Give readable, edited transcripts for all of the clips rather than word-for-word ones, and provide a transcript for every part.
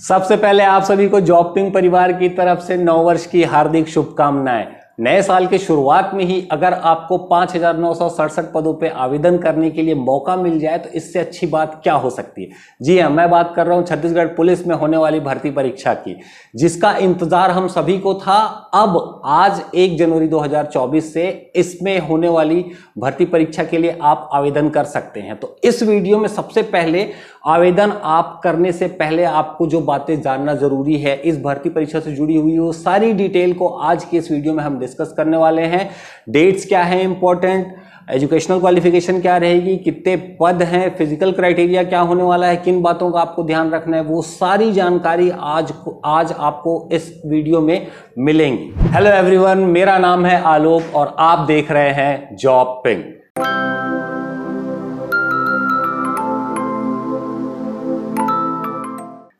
सबसे पहले आप सभी को जॉब पिंक परिवार की तरफ से नववर्ष की हार्दिक शुभकामनाएं। नए साल के शुरुआत में ही अगर आपको 5,967 पदों पे आवेदन करने के लिए मौका मिल जाए तो इससे अच्छी बात क्या हो सकती है। जी हां, मैं बात कर रहा हूं छत्तीसगढ़ पुलिस में होने वाली भर्ती परीक्षा की, जिसका इंतजार हम सभी को था। अब आज 1 जनवरी 2024 से इसमें होने वाली भर्ती परीक्षा के लिए आप आवेदन कर सकते हैं। तो इस वीडियो में सबसे पहले आवेदन आप करने से पहले आपको जो बातें जानना जरूरी है इस भर्ती परीक्षा से जुड़ी हुई वो सारी डिटेल को आज के इस वीडियो में हम डिस्कस करने वाले हैं। डेट्स क्या है इंपॉर्टेंट, एजुकेशनल क्वालिफिकेशन क्या रहेगी, कितने पद हैं, फिजिकल क्राइटेरिया क्या होने वाला है, किन बातों का आपको ध्यान रखना है, वो सारी जानकारी आज आपको इस वीडियो में मिलेंगी। हेलो एवरीवन, मेरा नाम है आलोक और आप देख रहे हैं जॉब पिंक।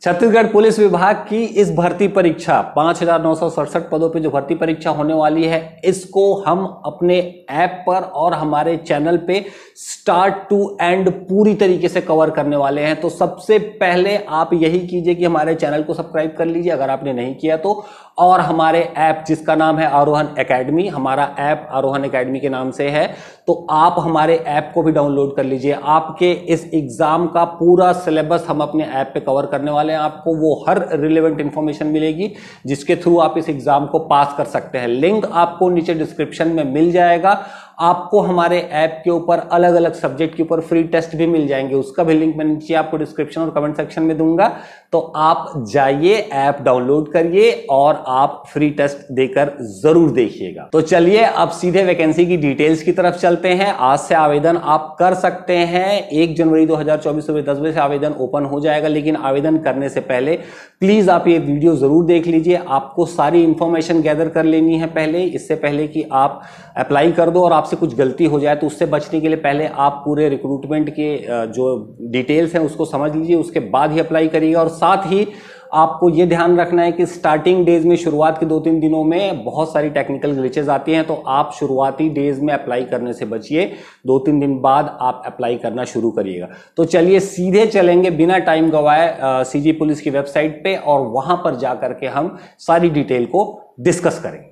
छत्तीसगढ़ पुलिस विभाग की इस भर्ती परीक्षा 5,967 पदों पे जो भर्ती परीक्षा होने वाली है, इसको हम अपने ऐप पर और हमारे चैनल पे स्टार्ट टू एंड पूरी तरीके से कवर करने वाले हैं। तो सबसे पहले आप यही कीजिए कि हमारे चैनल को सब्सक्राइब कर लीजिए अगर आपने नहीं किया तो, और हमारे ऐप जिसका नाम है आरोहन एकेडमी, हमारा ऐप आरोहन एकेडमी के नाम से है, तो आप हमारे ऐप को भी डाउनलोड कर लीजिए। आपके इस एग्जाम का पूरा सिलेबस हम अपने ऐप पे कवर करने वाले हैं। आपको वो हर रिलेवेंट इंफॉर्मेशन मिलेगी जिसके थ्रू आप इस एग्जाम को पास कर सकते हैं। लिंक आपको नीचे डिस्क्रिप्शन में मिल जाएगा। आपको हमारे ऐप के ऊपर अलग अलग सब्जेक्ट के ऊपर फ्री टेस्ट भी मिल जाएंगे, उसका भी लिंक मैं नीचे आपको डिस्क्रिप्शन और कमेंट सेक्शन में दूंगा। तो आप जाइए, ऐप डाउनलोड करिए और आप फ्री टेस्ट देकर जरूर देखिएगा। तो चलिए अब सीधे वैकेंसी की डिटेल्स की तरफ चलते हैं। आज से आवेदन आप कर सकते हैं। 1 जनवरी 2024 सुबह 10 बजे से आवेदन ओपन हो जाएगा, लेकिन आवेदन करने से पहले प्लीज आप ये वीडियो जरूर देख लीजिए। आपको सारी इंफॉर्मेशन गैदर कर लेनी है पहले, इससे पहले कि आप अप्लाई कर दो और आपसे कुछ गलती हो जाए। तो उससे बचने के लिए पहले आप पूरे रिक्रूटमेंट के जो डिटेल्स हैं उसको समझ लीजिए, उसके बाद ही अप्लाई करिएगा। और साथ ही आपको ये ध्यान रखना है कि स्टार्टिंग डेज में, शुरुआत के 2-3 दिनों में बहुत सारी टेक्निकल ग्लिचेस आती हैं, तो आप शुरुआती डेज में अप्लाई करने से बचिए। 2-3 दिन बाद आप अप्लाई करना शुरू करिएगा। तो चलिए सीधे चलेंगे बिना टाइम गवाए सीजी पुलिस की वेबसाइट पे और वहां पर जाकर के हम सारी डिटेल को डिस्कस करेंगे।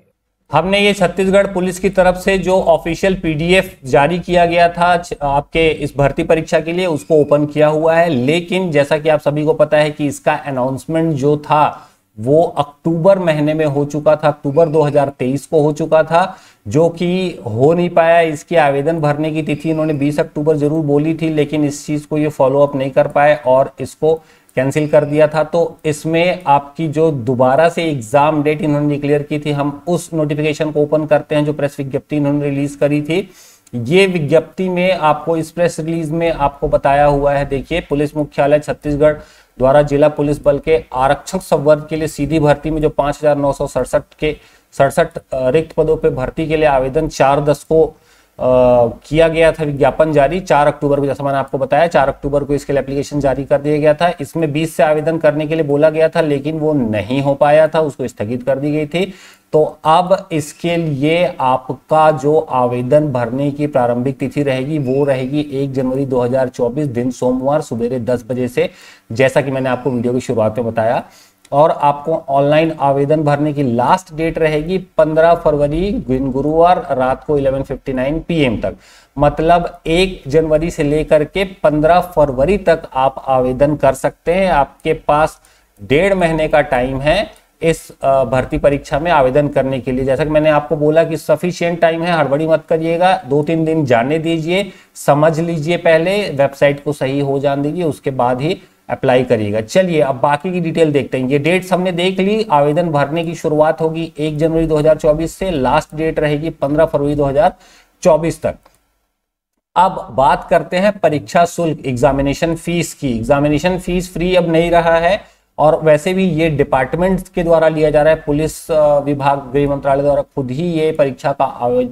हमने ये छत्तीसगढ़ पुलिस की तरफ से जो ऑफिशियल पीडीएफ जारी किया गया था आपके इस भर्ती परीक्षा के लिए, उसको ओपन किया हुआ है। लेकिन जैसा कि आप सभी को पता है कि इसका अनाउंसमेंट जो था वो अक्टूबर महीने में हो चुका था, अक्टूबर 2023 को हो चुका था, जो कि हो नहीं पाया। इसकी आवेदन भरने की तिथि इन्होंने 20 अक्टूबर जरूर बोली थी, लेकिन इस चीज को ये फॉलो अप नहीं कर पाए और इसको कैंसिल कर दिया था। तो इसमें आपकी जो दोबारा से एग्जाम डेट इन्होंने डिक्लेयर की थी, हम उस नोटिफिकेशन को ओपन करते हैं जो प्रेस विज्ञप्ति इन्होंने रिलीज करी थी। ये विज्ञप्ति में आपको, इस प्रेस रिलीज में आपको बताया हुआ है, देखिए, पुलिस मुख्यालय छत्तीसगढ़ द्वारा जिला पुलिस बल के आरक्षक संवर्ग के लिए सीधी भर्ती में जो 5,967 रिक्त पदों पे भर्ती के लिए आवेदन 4/10 को किया गया था विज्ञापन जारी। 4 अक्टूबर को, जैसा मैंने आपको बताया, 4 अक्टूबर को इसके लिए एप्लीकेशन जारी कर दिया गया था। इसमें 20 से आवेदन करने के लिए बोला गया था, लेकिन वो नहीं हो पाया था, उसको स्थगित कर दी गई थी। तो अब इसके लिए आपका जो आवेदन भरने की प्रारंभिक तिथि रहेगी वो रहेगी 1 जनवरी 2024 दिन सोमवार सुबह 10 बजे से, जैसा कि मैंने आपको वीडियो की शुरुआत में बताया। और आपको ऑनलाइन आवेदन भरने की लास्ट डेट रहेगी 15 फरवरी गुरुवार रात को 11:59 PM तक। मतलब 1 जनवरी से लेकर के 15 फरवरी तक आप आवेदन कर सकते हैं। आपके पास 1.5 महीने का टाइम है इस भर्ती परीक्षा में आवेदन करने के लिए। जैसा कि मैंने आपको बोला कि सफिशिएंट टाइम है, हड़बड़ी मत करिएगा, 2-3 दिन जाने दीजिए, समझ लीजिए, पहले वेबसाइट को सही हो जाने दीजिए, उसके बाद ही अप्लाई करिएगा। चलिए अब बाकी की डिटेल देखते हैं। ये डेट्स हमने देख ली। आवेदन भरने की शुरुआत होगी 1 जनवरी 2024 से, लास्ट डेट रहेगी 15 फरवरी 2024 तक। अब बात करते हैं परीक्षा शुल्क, एग्जामिनेशन फीस की। एग्जामिनेशन फीस फ्री अब नहीं रहा है, और वैसे भी ये डिपार्टमेंट के द्वारा लिया जा रहा है। पुलिस विभाग, गृह मंत्रालय द्वारा खुद ही ये परीक्षा का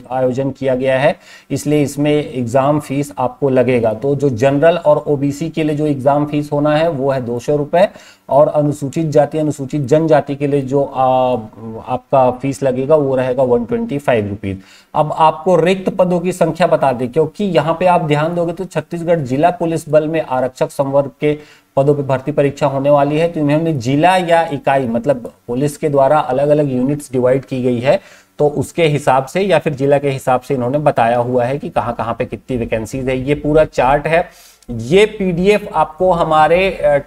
आयोजन किया गया है, इसलिए इसमें एग्जाम फीस आपको लगेगा। तो जो जनरल और ओबीसी के लिए जो एग्जाम फीस होना है वो है 200 रुपए, और अनुसूचित जाति, अनुसूचित जनजाति के लिए जो आपका फीस लगेगा वो रहेगा 125 रुपीज। अब आपको रिक्त पदों की संख्या बता दें, क्योंकि यहाँ पे आप ध्यान दोगे तो छत्तीसगढ़ जिला पुलिस बल में आरक्षक संवर्ग के पदों पे भर्ती परीक्षा होने वाली है, तो इन्होंने जिला या इकाई मतलब पुलिस के द्वारा अलग अलग यूनिट्स डिवाइड की गई है, तो उसके हिसाब से या फिर जिला के हिसाब से इन्होंने बताया हुआ है कि कहाँ कहाँ पे कितनी वैकेंसीज है। ये पूरा चार्ट है। ये पीडीएफ आपको हमारे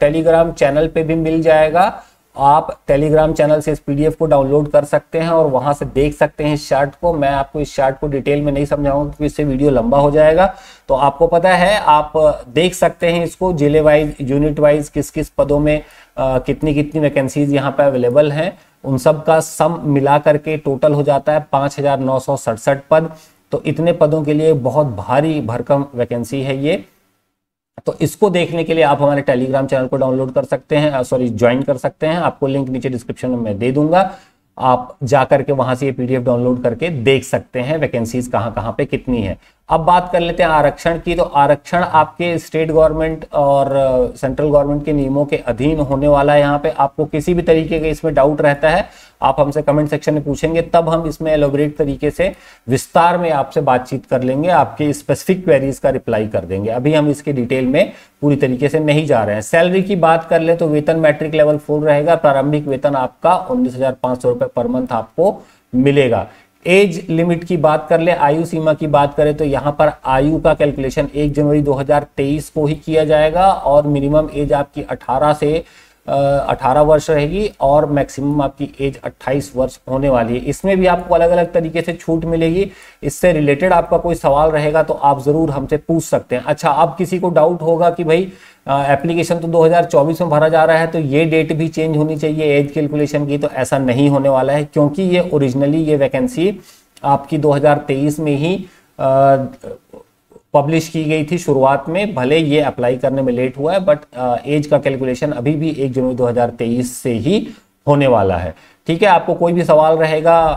टेलीग्राम चैनल पे भी मिल जाएगा। आप टेलीग्राम चैनल से इस पीडीएफ को डाउनलोड कर सकते हैं और वहां से देख सकते हैं इस चार्ट को। मैं आपको इस चार्ट को डिटेल में नहीं समझाऊंगा क्योंकि इससे वीडियो लंबा हो जाएगा, तो आपको पता है, आप देख सकते हैं इसको जिले वाइज, यूनिट वाइज, किस किस पदों में कितनी कितनी वैकेंसीज यहाँ पे अवेलेबल हैं। उन सब का सम मिला करके टोटल हो जाता है 5,967 पद। तो इतने पदों के लिए बहुत भारी भरकम वैकेंसी है ये। तो इसको देखने के लिए आप हमारे टेलीग्राम चैनल को डाउनलोड कर सकते हैं, ज्वाइन कर सकते हैं। आपको लिंक नीचे डिस्क्रिप्शन में मैं दे दूंगा, आप जाकर के वहां से ये पीडीएफ डाउनलोड करके देख सकते हैं वैकेंसीज कहाँ कहाँ पे कितनी है। अब बात कर लेते हैं आरक्षण की। तो आरक्षण आपके स्टेट गवर्नमेंट और सेंट्रल गवर्नमेंट के नियमों के अधीन होने वाला है। यहाँ पे आपको किसी भी तरीके का इसमें डाउट रहता है, आप हमसे कमेंट सेक्शन में पूछेंगे, तब हम इसमें एलोबरेट तरीके से विस्तार में आपसे बातचीत कर लेंगे, आपके स्पेसिफिक क्वेरीज का रिप्लाई कर देंगे। अभी हम इसके डिटेल में पूरी तरीके से नहीं जा रहे हैं। सैलरी की बात कर ले तो वेतन मैट्रिक लेवल 4 रहेगा। प्रारंभिक वेतन आपका 19,500 रुपए पर मंथ आपको मिलेगा। एज लिमिट की बात कर ले, आयु सीमा की बात करें तो यहाँ पर आयु का कैलकुलेशन 1 जनवरी 2023 को ही किया जाएगा और मिनिमम एज आपकी 18 वर्ष रहेगी और मैक्सिमम आपकी एज 28 वर्ष होने वाली है। इसमें भी आपको अलग अलग तरीके से छूट मिलेगी। इससे रिलेटेड आपका कोई सवाल रहेगा तो आप जरूर हमसे पूछ सकते हैं। अच्छा, अब किसी को डाउट होगा कि भाई एप्लीकेशन तो 2024 में भरा जा रहा है, तो ये डेट भी चेंज होनी चाहिए एज कैलकुलेशन की। तो ऐसा नहीं होने वाला है, क्योंकि ये ओरिजिनली ये वैकेंसी आपकी 2023 में ही पब्लिश की गई थी शुरुआत में। भले ये अप्लाई करने में लेट हुआ है, बट एज का कैलकुलेशन अभी भी 1 जनवरी 2023 से ही होने वाला है। ठीक है, आपको कोई भी सवाल रहेगा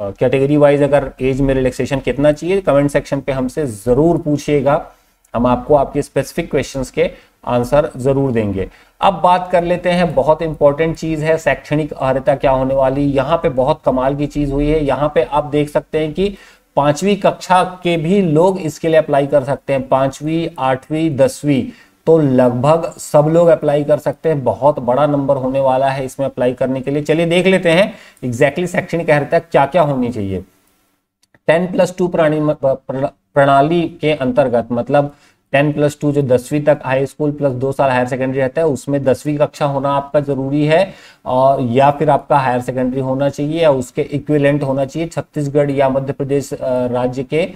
कैटेगरी वाइज, अगर एज में रिलैक्सेशन कितना चाहिए, कमेंट सेक्शन पे हमसे जरूर पूछिएगा, हम आपको आपके स्पेसिफिक क्वेश्चंस के आंसर जरूर देंगे। अब बात कर लेते हैं, बहुत इंपॉर्टेंट चीज है शैक्षणिक अर्हता क्या होने वाली। यहाँ पे बहुत कमाल की चीज हुई है। यहाँ पे आप देख सकते हैं कि 5वीं कक्षा के भी लोग इसके लिए अप्लाई कर सकते हैं। 5वीं, 8वीं, 10वीं, तो लगभग सब लोग अप्लाई कर सकते हैं। बहुत बड़ा नंबर होने वाला है इसमें अप्लाई करने के लिए। चलिए देख लेते हैं एग्जैक्टली शैक्षणिक अर्हता क्या क्या होनी चाहिए। 10+2 प्रणाली के अंतर्गत, मतलब 10+2 जो 10वीं तक हाई स्कूल प्लस 2 साल हायर सेकेंडरी रहता है, उसमें 10वीं कक्षा होना आपका जरूरी है, और या फिर आपका हायर सेकेंडरी होना चाहिए या उसके इक्विवेलेंट होना चाहिए छत्तीसगढ़ या मध्य प्रदेश राज्य के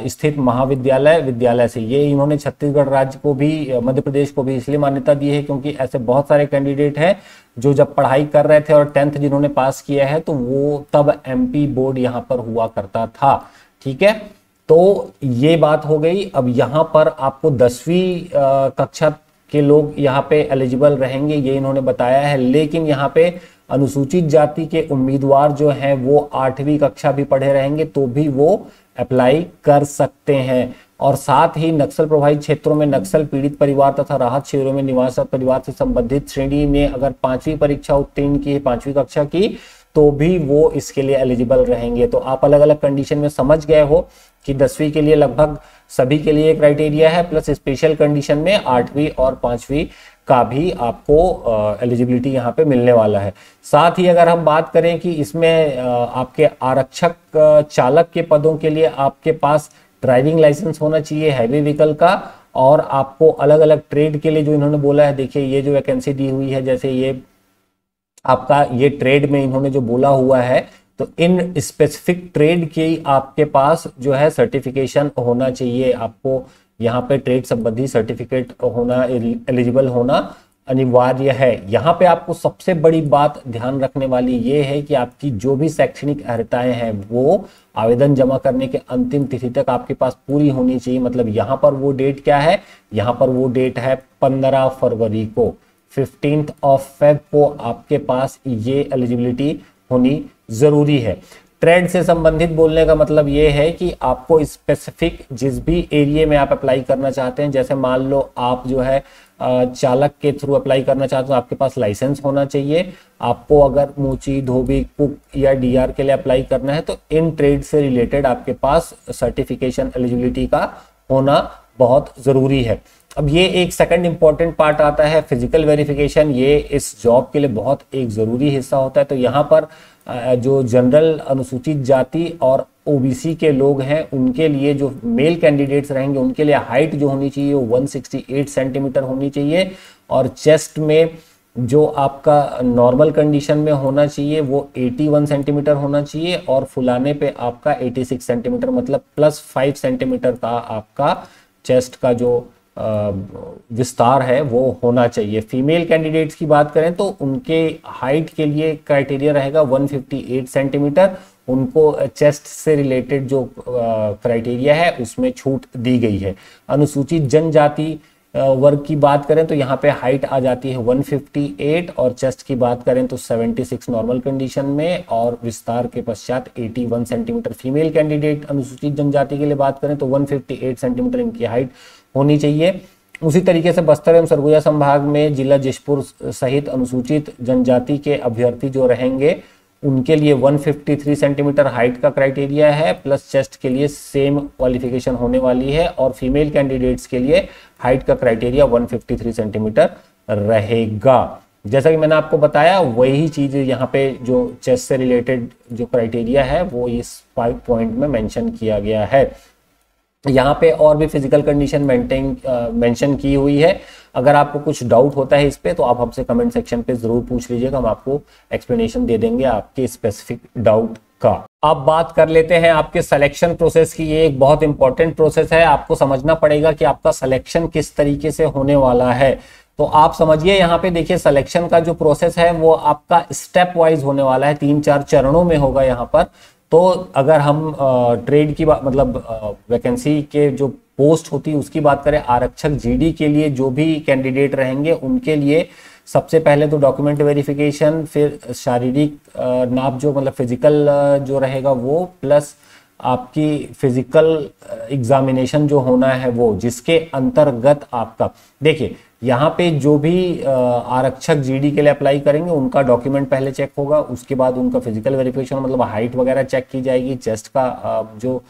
स्थित विद्यालय से। ये इन्होंने छत्तीसगढ़ राज्य को भी, मध्य प्रदेश को भी इसलिए मान्यता दी है क्योंकि ऐसे बहुत सारे कैंडिडेट हैं जो जब पढ़ाई कर रहे थे और 10th जिन्होंने पास किया है, तो वो तब MP बोर्ड यहाँ पर हुआ करता था। ठीक है, तो ये बात हो गई। अब यहाँ पर आपको 10वीं कक्षा के लोग यहाँ पे एलिजिबल रहेंगे, ये इन्होंने बताया है। लेकिन यहाँ पे अनुसूचित जाति के उम्मीदवार जो हैं वो 8वीं कक्षा भी पढ़े रहेंगे तो भी वो अप्लाई कर सकते हैं। और साथ ही नक्सल प्रभावित क्षेत्रों में नक्सल पीड़ित परिवार तथा राहत शिविरों में निवासरत परिवार से संबंधित श्रेणी में अगर 5वीं परीक्षा उत्तीर्ण की है, 5वीं कक्षा की, तो भी वो इसके लिए एलिजिबल रहेंगे। तो आप अलग अलग कंडीशन में समझ गए हो कि 10वीं के लिए लगभग सभी के लिए क्राइटेरिया है, प्लस स्पेशल कंडीशन में 8वीं और 5वीं का भी आपको एलिजिबिलिटी यहाँ पे मिलने वाला है। साथ ही अगर हम बात करें कि इसमें आपके आरक्षक चालक के पदों के लिए आपके पास ड्राइविंग लाइसेंस होना चाहिए हैवी व्हीकल का, और आपको अलग अलग ट्रेड के लिए जो इन्होंने बोला है, देखिए ये जो वैकेंसी दी हुई है, जैसे ये आपका ये ट्रेड में इन्होंने जो बोला हुआ है, तो इन स्पेसिफिक ट्रेड की आपके पास जो है सर्टिफिकेशन होना चाहिए। आपको यहाँ पे ट्रेड संबंधी सर्टिफिकेट होना, एलिजिबल होना अनिवार्य है। यहाँ पे आपको सबसे बड़ी बात ध्यान रखने वाली ये है कि आपकी जो भी शैक्षणिक अर्हताएं हैं वो आवेदन जमा करने के अंतिम तिथि तक आपके पास पूरी होनी चाहिए। मतलब यहाँ पर वो डेट क्या है, यहाँ पर वो डेट है 15 फरवरी को, 15th of Feb को आपके पास ये एलिजिबिलिटी होनी जरूरी है। ट्रेड से संबंधित बोलने का मतलब ये है कि आपको स्पेसिफिक जिस भी एरिया में आप अप्लाई करना चाहते हैं, जैसे मान लो आप जो है चालक के थ्रू अप्लाई करना चाहते हो, आपके पास लाइसेंस होना चाहिए। आपको अगर मोची, धोबी, कुक या DR के लिए अप्लाई करना है, तो इन ट्रेड से रिलेटेड आपके पास सर्टिफिकेशन एलिजिबिलिटी का होना बहुत जरूरी है। अब ये एक सेकंड इंपॉर्टेंट पार्ट आता है फिजिकल वेरिफिकेशन। ये इस जॉब के लिए बहुत एक ज़रूरी हिस्सा होता है। तो यहाँ पर जो जनरल अनुसूचित जाति और ओबीसी के लोग हैं उनके लिए जो मेल कैंडिडेट्स रहेंगे उनके लिए हाइट जो होनी चाहिए वो 168 सेंटीमीटर होनी चाहिए, और चेस्ट में जो आपका नॉर्मल कंडीशन में होना चाहिए वो 81 सेंटीमीटर होना चाहिए, और फुलाने पे आपका 86 सेंटीमीटर मतलब +5 सेंटीमीटर का आपका चेस्ट का जो विस्तार है वो होना चाहिए। फीमेल कैंडिडेट्स की बात करें तो उनके हाइट के लिए क्राइटेरिया रहेगा 158 सेंटीमीटर। उनको चेस्ट से रिलेटेड जो क्राइटेरिया है उसमें छूट दी गई है। अनुसूचित जनजाति वर्ग की बात करें तो यहाँ पे हाइट आ जाती है 158, और चेस्ट की बात करें तो 76 नॉर्मल कंडीशन में, और विस्तार के पश्चात 81 सेंटीमीटर। फीमेल कैंडिडेट अनुसूचित जनजाति के लिए बात करें तो 158 सेंटीमीटर इनकी हाइट होनी चाहिए। उसी तरीके से बस्तर एवं सरगुजा संभाग में जिला जशपुर सहित अनुसूचित जनजाति के अभ्यर्थी जो रहेंगे उनके लिए 153 सेंटीमीटर हाइट का क्राइटेरिया है, प्लस चेस्ट के लिए सेम क्वालिफिकेशन होने वाली है, और फीमेल कैंडिडेट्स के लिए हाइट का क्राइटेरिया 153 सेंटीमीटर रहेगा। जैसा कि मैंने आपको बताया वही चीज यहाँ पे जो चेस्ट से रिलेटेड जो क्राइटेरिया है वो इस 5 पॉइंट में मेंशन किया गया है। यहाँ पे और भी फिजिकल कंडीशन मेंशन की हुई है। अगर आपको कुछ डाउट होता है इस पे तो आप हमसे कमेंट सेक्शन पे जरूर पूछ लीजिएगा, हम आपको एक्सप्लेनेशन दे देंगे आपके स्पेसिफिक डाउट का। अब बात कर लेते हैं आपके सिलेक्शन प्रोसेस की। ये एक बहुत इंपॉर्टेंट प्रोसेस है, आपको समझना पड़ेगा कि आपका सिलेक्शन किस तरीके से होने वाला है। तो आप समझिए यहाँ पे देखिए सिलेक्शन का जो प्रोसेस है वो आपका स्टेप वाइज होने वाला है, 3-4 चरणों में होगा यहाँ पर। तो अगर हम ट्रेड की बात मतलब वैकेंसी के जो पोस्ट होती है उसकी बात करें, आरक्षक जीडी के लिए जो भी कैंडिडेट रहेंगे उनके लिए सबसे पहले तो डॉक्यूमेंट वेरिफिकेशन, फिर शारीरिक नाप जो मतलब फिजिकल जो रहेगा वो, प्लस आपकी फिजिकल एग्जामिनेशन जो होना है वो, जिसके अंतर्गत आपका देखिए यहाँ पे जो भी आरक्षक जीडी के लिए अप्लाई करेंगे उनका डॉक्यूमेंट पहले चेक होगा, उसके बाद उनका फिजिकल वेरिफिकेशन मतलब हाइट वगैरह चेक की जाएगी, चेस्ट का जो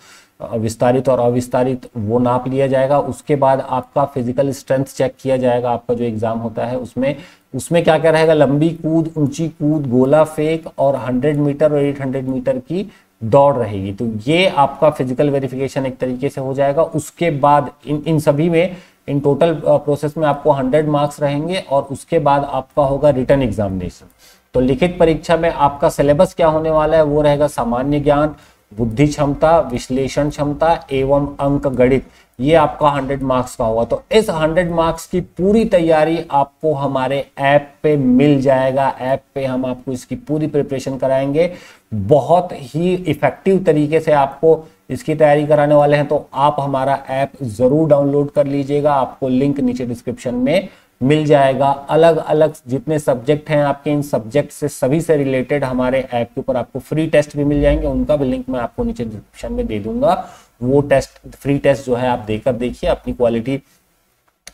विस्तारित और अविस्तारित वो नाप लिया जाएगा, उसके बाद आपका फिजिकल स्ट्रेंथ चेक किया जाएगा। आपका जो एग्जाम होता है उसमें क्या क्या रहेगा, लंबी कूद, ऊंची कूद, गोला फेंक और 100 मीटर और 800 मीटर की दौड़ रहेगी। तो ये आपका फिजिकल वेरिफिकेशन एक तरीके से हो जाएगा। उसके बाद इन सभी में इन टोटल प्रोसेस में आपको 100 मार्क्स रहेंगे, और उसके बाद आपका होगा रिटन एग्जामिनेशन। तो लिखित परीक्षा में आपका सिलेबस क्या होने वाला है वो रहेगा सामान्य ज्ञान, बुद्धि क्षमता, विश्लेषण क्षमता एवं अंक गणित। ये आपका 100 मार्क्स का होगा। तो इस 100 मार्क्स की पूरी तैयारी आपको हमारे ऐप पे मिल जाएगा। ऐप पे हम आपको इसकी पूरी प्रिपरेशन कराएंगे, बहुत ही इफेक्टिव तरीके से आपको इसकी तैयारी कराने वाले हैं। तो आप हमारा ऐप जरूर डाउनलोड कर लीजिएगा, आपको लिंक नीचे डिस्क्रिप्शन में मिल जाएगा। अलग अलग जितने सब्जेक्ट हैं आपके, इन सब्जेक्ट से सभी से रिलेटेड हमारे ऐप के ऊपर आपको फ्री टेस्ट भी मिल जाएंगे, उनका भी लिंक मैं आपको नीचे डिस्क्रिप्शन में दे दूंगा। वो टेस्ट, फ्री टेस्ट जो है आप देकर देखिए, अपनी क्वालिटी,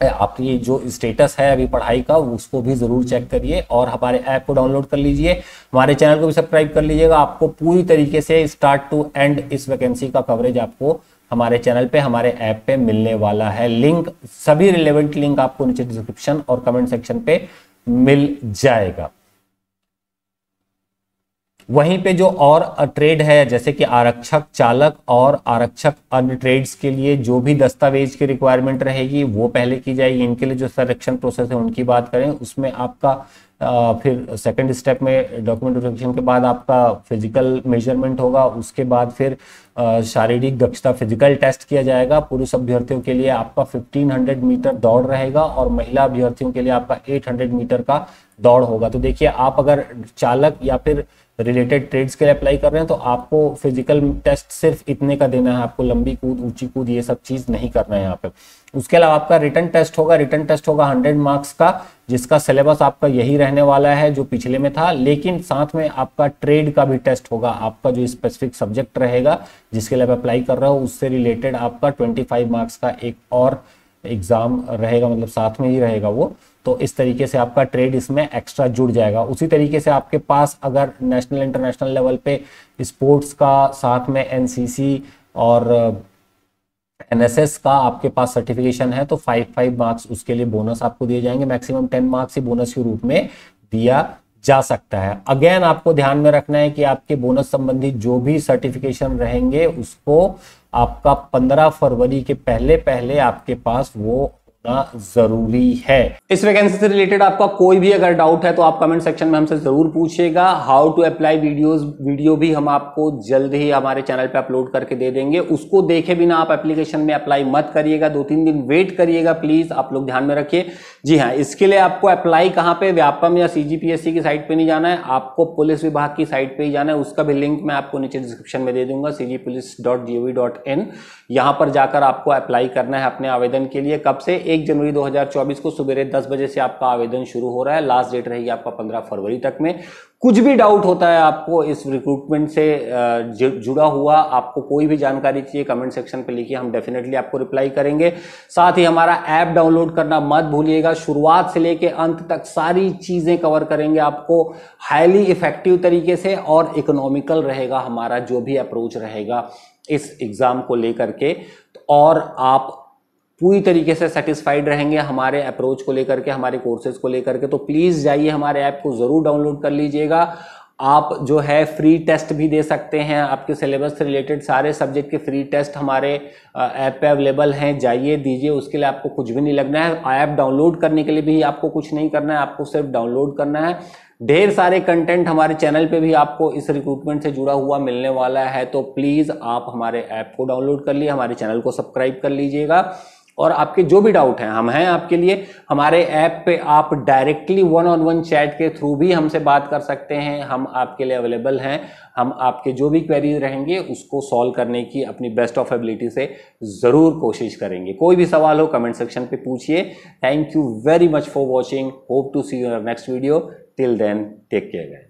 आपकी जो स्टेटस है अभी पढ़ाई का उसको भी जरूर चेक करिए, और हमारे ऐप को डाउनलोड कर लीजिए, हमारे चैनल को भी सब्सक्राइब कर लीजिएगा। आपको पूरी तरीके से स्टार्ट टू एंड इस वैकेंसी का कवरेज आपको हमारे चैनल पे, हमारे ऐप पे मिलने वाला है। लिंक, सभी रिलेवेंट लिंक आपको नीचे डिस्क्रिप्शन और कमेंट सेक्शन पे मिल जाएगा। वहीं पे जो और ट्रेड है जैसे कि आरक्षक चालक और आरक्षक अन्य ट्रेड्स के लिए जो भी दस्तावेज की रिक्वायरमेंट रहेगी वो पहले की जाएगी। इनके लिए जो सिलेक्शन प्रोसेस है उनकी बात करें, उसमें आपका फिर सेकंड स्टेप में डॉक्यूमेंट वेरिफिकेशन के बाद आपका फिजिकल मेजरमेंट होगा, उसके बाद फिर शारीरिक दक्षता फिजिकल टेस्ट किया जाएगा। पुरुष अभ्यर्थियों के लिए आपका 1500 मीटर दौड़ रहेगा, और महिला अभ्यर्थियों के लिए आपका 800 मीटर का दौड़ होगा। तो देखिए, आप अगर चालक या फिर रिलेटेड ट्रेड्स के लिए अप्लाई कर रहे हैं तो आपको फिजिकल टेस्ट सिर्फ इतने का देना है, आपको लंबी कूद, ऊंची कूद ये सब चीज नहीं करना है यहाँ पे। उसके अलावा आपका रिटन टेस्ट होगा। रिटन टेस्ट होगा 100 मार्क्स का, जिसका सिलेबस आपका यही रहने वाला है जो पिछले में था, लेकिन साथ में आपका ट्रेड का भी टेस्ट होगा। आपका जो स्पेसिफिक सब्जेक्ट रहेगा जिसके लिए आप अप्लाई कर रहे हो उससे रिलेटेड आपका 25 मार्क्स का एक और एग्जाम रहेगा, मतलब साथ में ही रहेगा वो। तो इस तरीके से आपका ट्रेड इसमें एक्स्ट्रा जुड़ जाएगा। उसी तरीके से आपके पास अगर नेशनल इंटरनेशनल लेवल पे स्पोर्ट्स का, साथ में एनसीसी और एनएसएस का आपके पास सर्टिफिकेशन है तो 5 मार्क्स उसके लिए बोनस आपको दिए जाएंगे, मैक्सिमम 10 मार्क्स ही बोनस के रूप में दिया जा सकता है। अगेन आपको ध्यान में रखना है कि आपके बोनस संबंधी जो भी सर्टिफिकेशन रहेंगे उसको आपका 15 फरवरी के पहले पहले आपके पास वो जरूरी है। इस वैकेंसी से रिलेटेड आपका कोई भी अगर डाउट है तो आप कमेंट सेक्शन में हमसे जरूर पूछिएगा। हाउ टू अप्लाई वीडियो भी हम आपको जल्द ही हमारे चैनल पे अपलोड करके दे देंगे, उसको देखे बिना आप एप्लीकेशन में अप्लाई मत करिएगा, 2-3 दिन वेट करिएगा प्लीज, आप लोग ध्यान में रखिए। जी हाँ, इसके लिए आपको अप्लाई कहां पे, व्यापम या CGPSC की साइट पे नहीं जाना है, आपको पुलिस विभाग की साइट पे ही जाना है। उसका भी लिंक मैं आपको नीचे डिस्क्रिप्शन में दे दूंगा, cgpolice.gov.in। यहां पर जाकर आपको अप्लाई करना है अपने आवेदन के लिए। कब से? 1 जनवरी 2024 को सुबह 10 बजे से आपका आवेदन शुरू हो रहा है, लास्ट डेट रहेगी आपका 15 फरवरी तक में। कुछ भी डाउट होता है आपको इस रिक्रूटमेंट से जुड़ा हुआ, आपको कोई भी जानकारी चाहिए, कमेंट सेक्शन पे लिखिए, हम डेफिनेटली आपको रिप्लाई करेंगे। साथ ही हमारा ऐप डाउनलोड करना मत भूलिएगा, शुरुआत से लेके अंत तक सारी चीजें कवर करेंगे आपको हाईली इफेक्टिव तरीके से, और इकोनॉमिकल रहेगा हमारा जो भी अप्रोच रहेगा इस एग्जाम को लेकर के, और आप पूरी तरीके से सेटिस्फाइड रहेंगे हमारे अप्रोच को लेकर के, हमारे कोर्सेज को लेकर के। तो प्लीज जाइए हमारे ऐप को जरूर डाउनलोड कर लीजिएगा। आप जो है फ्री टेस्ट भी दे सकते हैं, आपके सिलेबस से रिलेटेड सारे सब्जेक्ट के फ्री टेस्ट हमारे ऐप पे अवेलेबल हैं, जाइए दीजिए, उसके लिए आपको कुछ भी नहीं लगना है। ऐप डाउनलोड करने के लिए भी आपको कुछ नहीं करना है, आपको सिर्फ डाउनलोड करना है। ढेर सारे कंटेंट हमारे चैनल पे भी आपको इस रिक्रूटमेंट से जुड़ा हुआ मिलने वाला है, तो प्लीज आप हमारे ऐप को डाउनलोड कर लिए, हमारे चैनल को सब्सक्राइब कर लीजिएगा, और आपके जो भी डाउट हैं हम हैं आपके लिए। हमारे ऐप पे आप डायरेक्टली 1-on-1 चैट के थ्रू भी हमसे बात कर सकते हैं, हम आपके लिए अवेलेबल हैं। हम आपके जो भी क्वेरीज रहेंगे उसको सॉल्व करने की अपनी बेस्ट ऑफ एबिलिटी से जरूर कोशिश करेंगे। कोई भी सवाल हो कमेंट सेक्शन पे पूछिए। Thank you very much for watching, hope to see you in next video. Till then take care guys.